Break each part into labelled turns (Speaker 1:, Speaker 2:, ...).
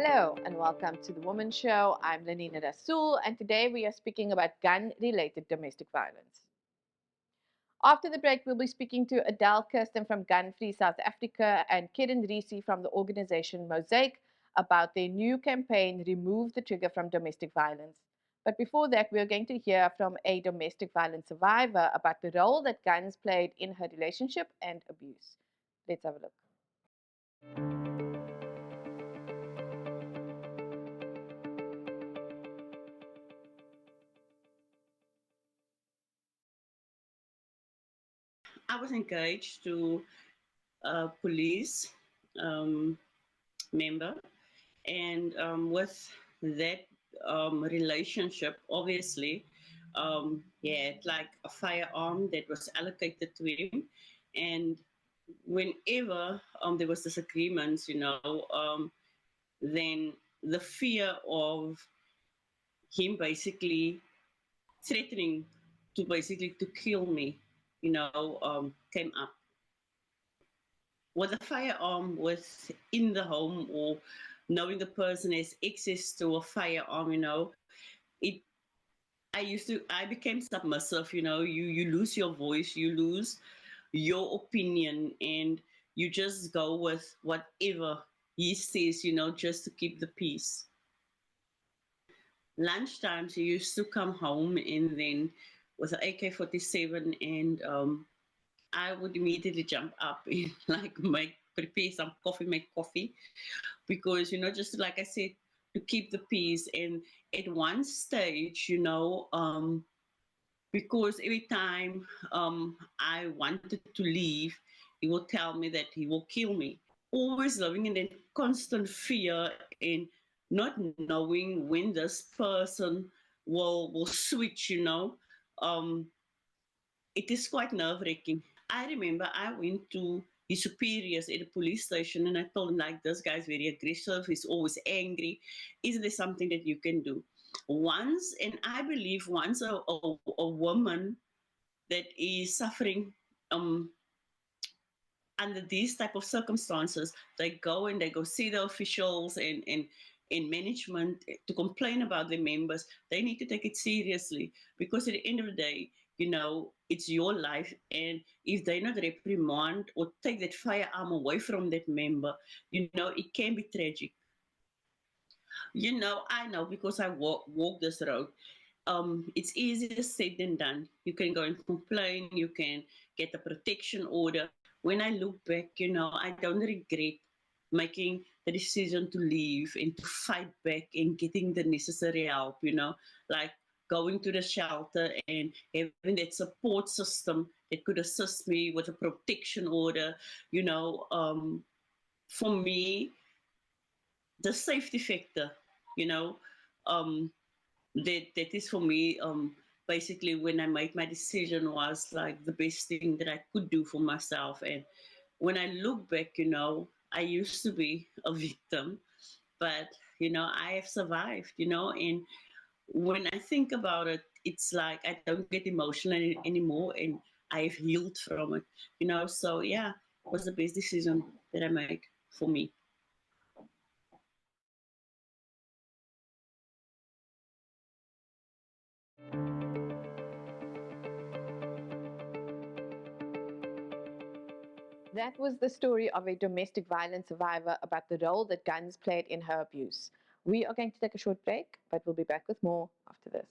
Speaker 1: Hello and welcome to the Womxn Show. I'm Lenina Rassool and today we are speaking about gun-related domestic violence. After the break, we'll be speaking to Adele Kirsten from Gun Free South Africa and Kidden Risi from the organization Mosaic about their new campaign, Remove the Trigger from Domestic Violence. But before that, we're going to hear from a domestic violence survivor about the role that guns played in her relationship and abuse. Let's have a look.
Speaker 2: I was engaged to a police member, and with that relationship, obviously, he had like a firearm that was allocated to him, and whenever there was disagreements, then the fear of him basically threatening to basically to kill me, came up. With a firearm within the home, or knowing the person has access to a firearm, it I became submissive, you lose your voice, you lose your opinion, and you just go with whatever he says, just to keep the peace. Lunchtimes he used to come home and then with an AK-47, and I would immediately jump up and prepare some coffee, make coffee, because just like I said, to keep the peace. And at one stage, because every time I wanted to leave, he will tell me that he will kill me. Always living in that constant fear and not knowing when this person will switch. Um, it is quite nerve-wracking. I remember I went to his superiors at the police station and I told him, like, this guy's very aggressive, he's always angry. Is there something that you can do? Once, and I believe once a woman that is suffering under these type of circumstances, they go see the officials and management to complain about their members. They need to take it seriously, because at the end of the day, it's your life, and if they not reprimand or take that firearm away from that member, it can be tragic. I know, because I walk this road. It's easier said than done. You can go and complain, you can get a protection order. When I look back, I don't regret making the decision to leave and to fight back and getting the necessary help, like going to the shelter and having that support system that could assist me with a protection order. For me, the safety factor, you know, um, that is for me, basically when I made my decision, was like the best thing that I could do for myself. And when I look back, I used to be a victim, but I have survived, and when I think about it, it's like I don't get emotional anymore, and I've healed from it, so yeah, it was the best decision that I made for me.
Speaker 1: That was the story of a domestic violence survivor about the role that guns played in her abuse. We are going to take a short break, but we'll be back with more after this.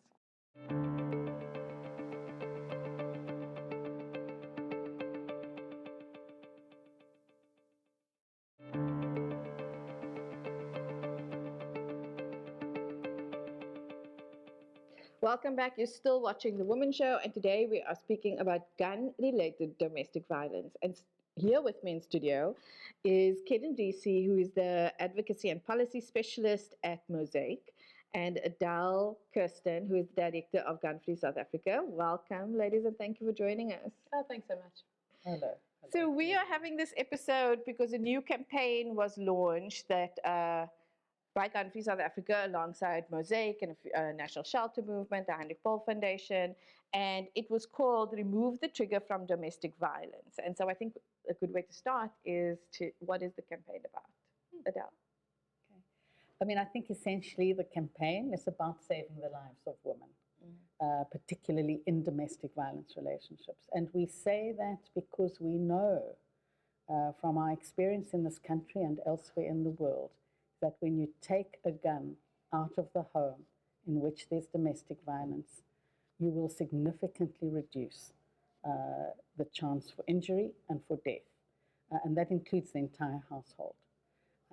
Speaker 1: Welcome back. You're still watching The Womxn Show, and today we are speaking about gun-related domestic violence. And here with me in studio is Kidden Risi, who is the advocacy and policy specialist at Mosaic, and Adele Kirsten, who is the director of Gun Free South Africa. Welcome, ladies, and thank you for joining us.
Speaker 3: Oh, thanks so much. Hello.
Speaker 1: So we are having this episode because a new campaign was launched that by Gun Free South Africa alongside Mosaic and National Shelter Movement, the Heinrich Böll Foundation, and it was called Remove the Trigger from Domestic Violence. And so I think a good way to start is what is the campaign about? Adele?
Speaker 3: I mean, I think essentially the campaign is about saving the lives of women, particularly in domestic violence relationships. And we say that because we know from our experience in this country and elsewhere in the world that when you take a gun out of the home in which there's domestic violence, you will significantly reduce the chance for injury and for death. And that includes the entire household.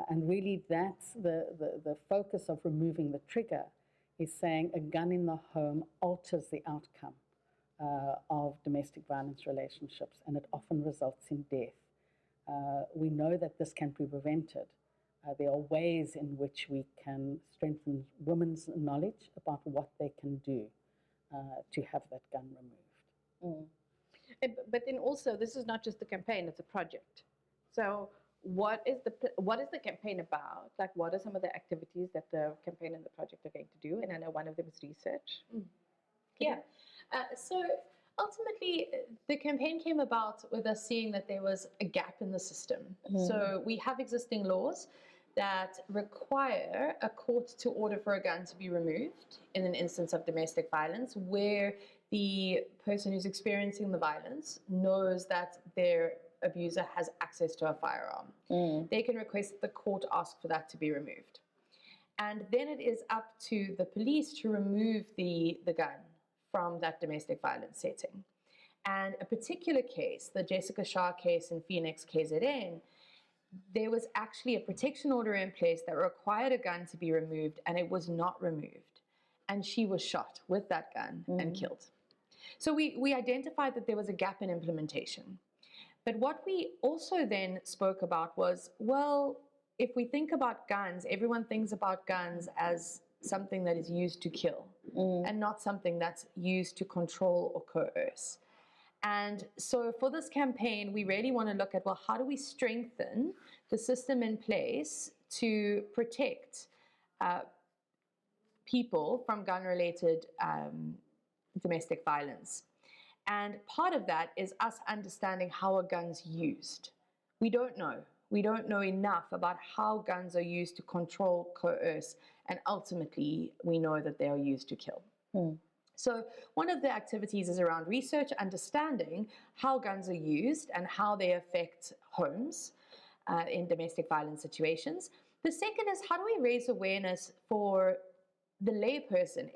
Speaker 3: And really that's the focus of removing the trigger, is saying a gun in the home alters the outcome of domestic violence relationships, and it often results in death. We know that this can be prevented. There are ways in which we can strengthen women's knowledge about what they can do to have that gun removed.
Speaker 1: But then also, this is not just a campaign; it's a project. So, what is the campaign about? Like, what are some of the activities that the campaign and the project are going to do? And I know one of them is research.
Speaker 4: Yeah. So ultimately, the campaign came about with us seeing that there was a gap in the system. So we have existing laws that require a court to order for a gun to be removed in an instance of domestic violence where the person who's experiencing the violence knows that their abuser has access to a firearm. They can request that the court ask for that to be removed. And then it is up to the police to remove the gun from that domestic violence setting. And a particular case, the Jessica Shah case in Phoenix, KZN, there was actually a protection order in place that required a gun to be removed, and it was not removed. And she was shot with that gun and killed. So we identified that there was a gap in implementation. But what we also then spoke about was, well, if we think about guns, everyone thinks about guns as something that is used to kill and not something that's used to control or coerce. And so for this campaign, we really want to look at, well, how do we strengthen the system in place to protect people from gun-related domestic violence? And part of that is us understanding how a gun's used. We don't know. We don't know enough about how guns are used to control, coerce, and ultimately we know that they are used to kill. So one of the activities is around research, understanding how guns are used and how they affect homes in domestic violence situations. The second is, how do we raise awareness for the layperson,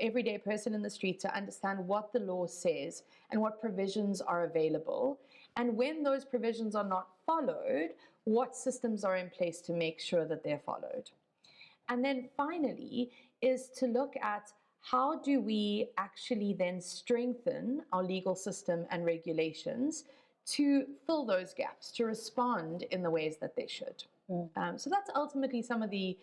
Speaker 4: everyday person in the street, to understand what the law says and what provisions are available. And when those provisions are not followed, what systems are in place to make sure that they're followed. And then finally is to look at how do we actually then strengthen our legal system and regulations to fill those gaps, to respond in the ways that they should. So that's ultimately some of the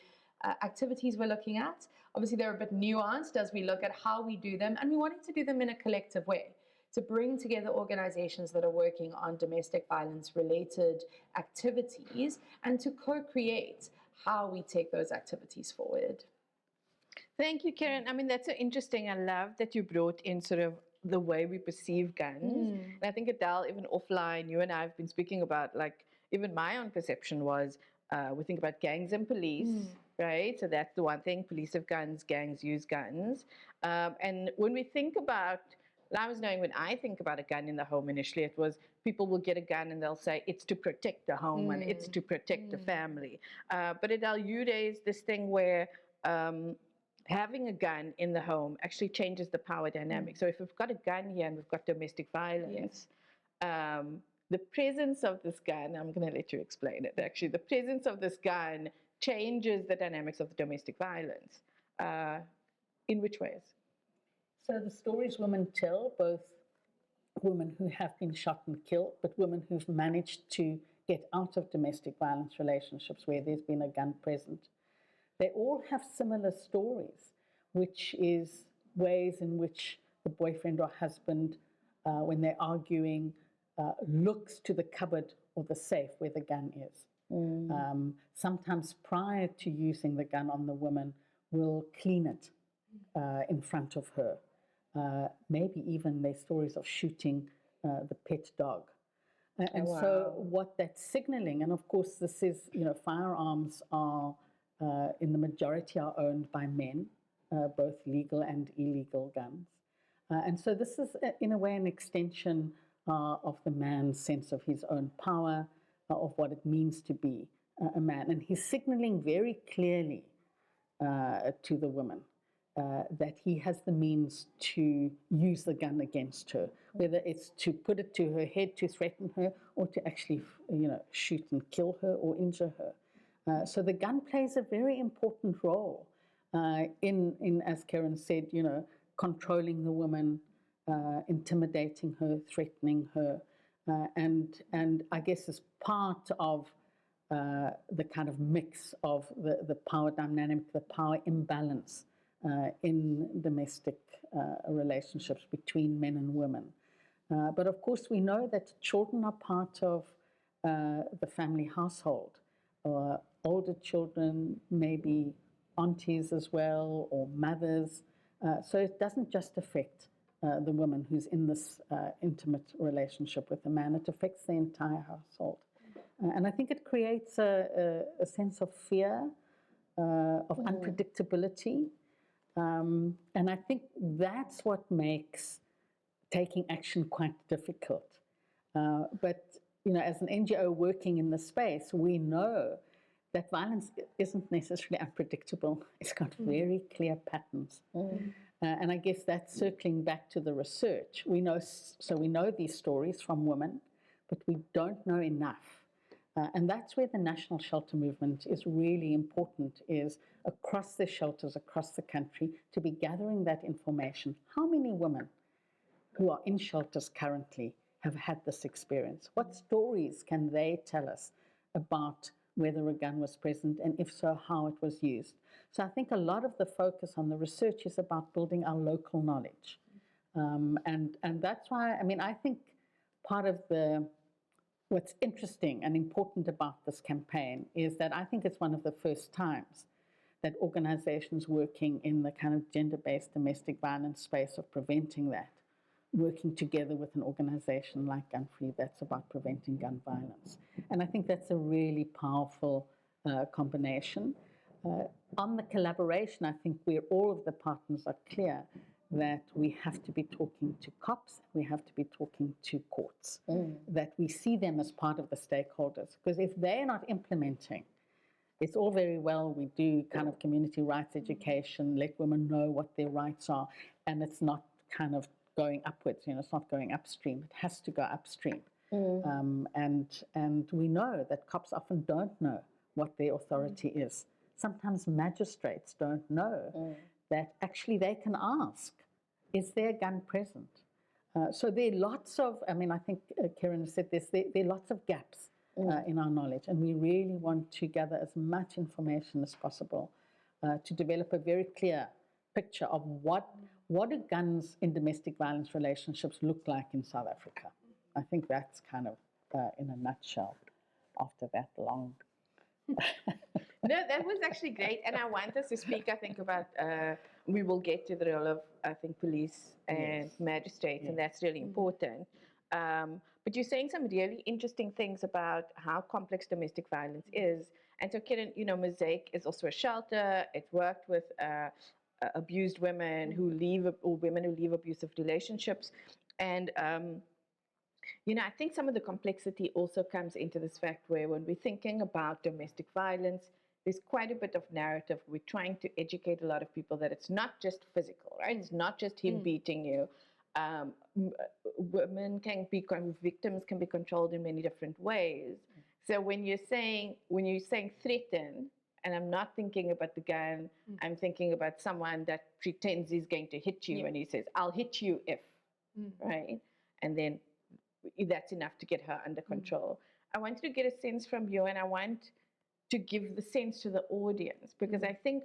Speaker 4: activities we're looking at. Obviously, they're a bit nuanced as we look at how we do them, and we wanted to do them in a collective way, to bring together organizations that are working on domestic violence related activities and to co-create how we take those activities forward.
Speaker 1: Thank you, Karen. I mean, that's so interesting. I love that you brought in sort of the way we perceive guns. And I think, Adele, even offline, you and I have been speaking about, like, even my own perception was, we think about gangs and police, right? So that's the one thing. Police have guns, gangs use guns. And when we think about, I was knowing when I think about a gun in the home initially, it was people will get a gun and they'll say it's to protect the home and it's to protect the family. But Adele, you raised this thing where having a gun in the home actually changes the power dynamic. So if we've got a gun here and we've got domestic violence, the presence of this gun, I'm going to let you explain it actually, the presence of this gun changes the dynamics of the domestic violence. In which ways?
Speaker 3: So the stories women tell, both women who have been shot and killed, but women who've managed to get out of domestic violence relationships where there's been a gun present, they all have similar stories, which is ways in which the boyfriend or husband, when they're arguing, looks to the cupboard or the safe where the gun is. Sometimes prior to using the gun on the woman, will clean it in front of her. Maybe even there's stories of shooting the pet dog. And so what that's signaling, and of course this is, firearms are in the majority are owned by men, both legal and illegal guns. And so this is, in a way, an extension of the man's sense of his own power, of what it means to be a man. And he's signaling very clearly to the woman that he has the means to use the gun against her, whether it's to put it to her head to threaten her, or to actually, shoot and kill her or injure her. So the gun plays a very important role in, as Karen said, controlling the woman, intimidating her, threatening her, and I guess as part of the kind of mix of the power dynamic, the power imbalance in domestic relationships between men and women. But of course, we know that children are part of the family household. Older children, maybe aunties as well, or mothers. So it doesn't just affect the woman who's in this intimate relationship with the man, it affects the entire household. And I think it creates a sense of fear, of unpredictability. And I think that's what makes taking action quite difficult. But, as an NGO working in the space, we know that violence isn't necessarily unpredictable. It's got very clear patterns. And I guess that's circling back to the research. We know these stories from women, but we don't know enough. And that's where the national shelter movement is really important, is across the shelters, across the country, to be gathering that information. How many women who are in shelters currently have had this experience? What stories can they tell us about whether a gun was present, and if so, how it was used? So I think a lot of the focus on the research is about building our local knowledge. And that's why, I think part of what's interesting and important about this campaign is that I think it's one of the first times that organizations working in the kind of gender-based domestic violence space of preventing that, working together with an organization like Gun Free that's about preventing gun violence. And I think that's a really powerful combination. On the collaboration, I think all of the partners are clear that we have to be talking to cops, we have to be talking to courts, that we see them as part of the stakeholders. Because if they're not implementing, it's all very well we do kind of community rights education, let women know what their rights are, and it's not kind of going upwards, it's not going upstream, it has to go upstream. And we know that cops often don't know what their authority is. Sometimes magistrates don't know that actually they can ask, is there a gun present? So there are lots of, I think Karen said this, there are lots of gaps in our knowledge, and we really want to gather as much information as possible to develop a very clear picture of what do guns in domestic violence relationships look like in South Africa. I think that's kind of in a nutshell after that long.
Speaker 1: No, that was actually great. And I want us to speak, I think, about, we will get to the role of, I think, police and magistrates, and that's really important. But you're saying some really interesting things about how complex domestic violence is. And so, Karen, Mosaic is also a shelter. It's worked with abused women who leave, or women who leave abusive relationships. And, I think some of the complexity also comes into this fact where when we're thinking about domestic violence, there's quite a bit of narrative. We're trying to educate a lot of people that it's not just physical, right? It's not just him beating you. Women can be, victims can be controlled in many different ways. So when you're saying threaten, and I'm not thinking about the gun, I'm thinking about someone that pretends he's going to hit you and he says, I'll hit you if, right? And then that's enough to get her under control. I wanted to get a sense from you, and I want to give the sense to the audience, because I think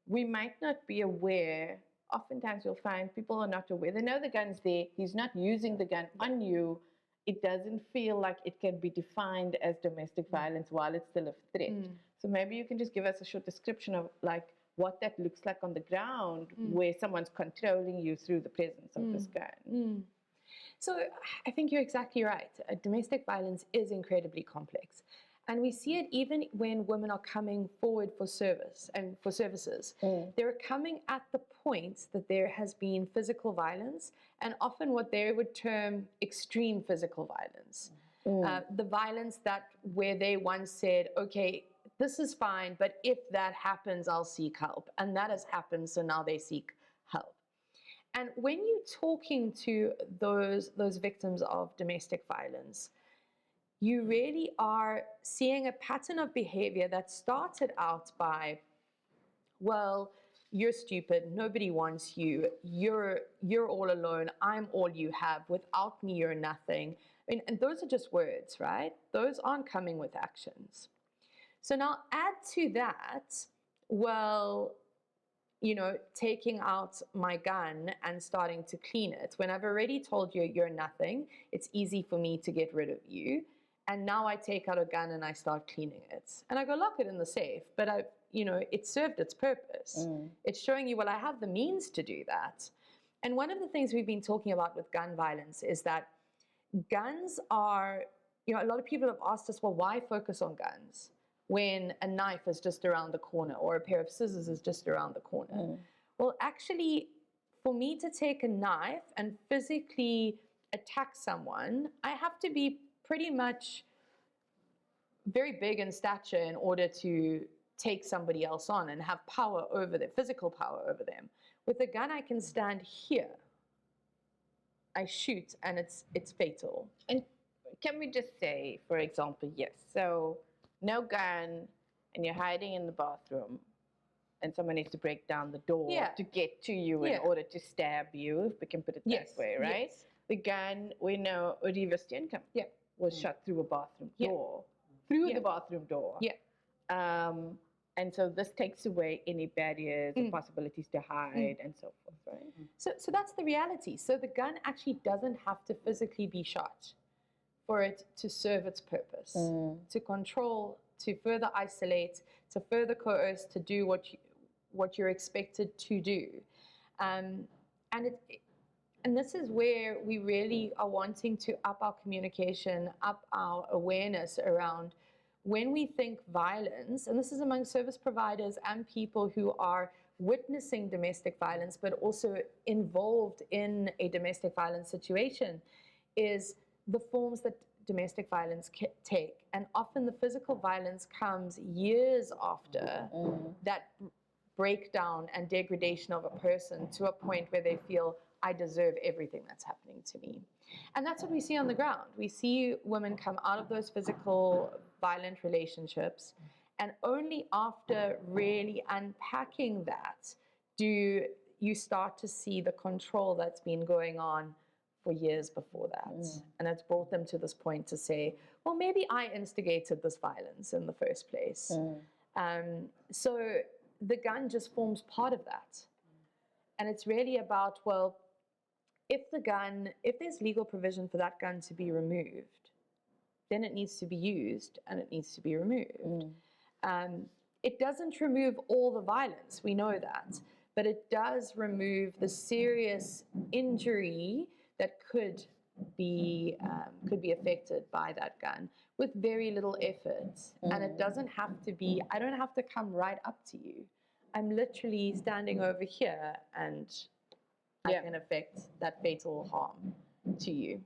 Speaker 1: we might not be aware. Oftentimes you'll find people are not aware. They know the gun's there. He's not using the gun on you. It doesn't feel like it can be defined as domestic violence while it's still a threat. So maybe you can just give us a short description of like what that looks like on the ground where someone's controlling you through the presence of this gun.
Speaker 4: So I think you're exactly right. Domestic violence is incredibly complex. And we see it even when women are coming forward for service and for services. They're coming at the point that there has been physical violence, and often what they would term extreme physical violence. The violence that where they once said, okay, this is fine, but if that happens, I'll seek help. And that has happened, so now they seek help. And when you're talking to those victims of domestic violence, you really are seeing a pattern of behavior that started out by, well, you're stupid, nobody wants you, you're all alone, I'm all you have, without me you're nothing. I mean, and those are just words, right? Those aren't coming with actions. So now add to that, well, you know, taking out my gun and starting to clean it. When I've already told you you're nothing, it's easy for me to get rid of you. And now I take out a gun and I start cleaning it. And I go lock it in the safe, but it served its purpose. It's showing you, well, I have the means to do that. And one of the things we've been talking about with gun violence is that guns are, a lot of people have asked us, well, why focus on guns when a knife is just around the corner or a pair of scissors is just around the corner? Well, actually, for me to take a knife and physically attack someone, I have to be pretty much very big in stature in order to take somebody else on and have power over them, physical power over them. With a gun, I can stand here. I shoot, and it's fatal.
Speaker 1: And can we just say, for example, yes, so no gun, and you're hiding in the bathroom, and someone needs to break down the door to get to you in order to stab you, if we can put it that way, right?
Speaker 4: Yes.
Speaker 1: The gun, we know, Oriva's Steenkamp was shot through a bathroom door, the bathroom door. And so this takes away any barriers and possibilities to hide and so forth, right?
Speaker 4: So that's the reality. So the gun actually doesn't have to physically be shot for it to serve its purpose, to control, to further isolate, to further coerce, to do what you're expected to do. And this is where we really are wanting to up our communication, up our awareness around when we think violence, and this is among service providers and people who are witnessing domestic violence, but also involved in a domestic violence situation, is the forms that domestic violence take. And often the physical violence comes years after that breakdown and degradation of a person to a point where they feel, I deserve everything that's happening to me. And that's what we see on the ground. We see women come out of those physical violent relationships, and only after really unpacking that do you start to see the control that's been going on for years before that. And it's brought them to this point to say, well, maybe I instigated this violence in the first place. So the gun just forms part of that. And it's really about, well, if there's legal provision for that gun to be removed, then it needs to be used and it needs to be removed. It doesn't remove all the violence, we know that, but it does remove the serious injury that could be affected by that gun with very little effort. And it doesn't have to be, I don't have to come right up to you. I'm literally standing over here and I can affect that fatal harm to you.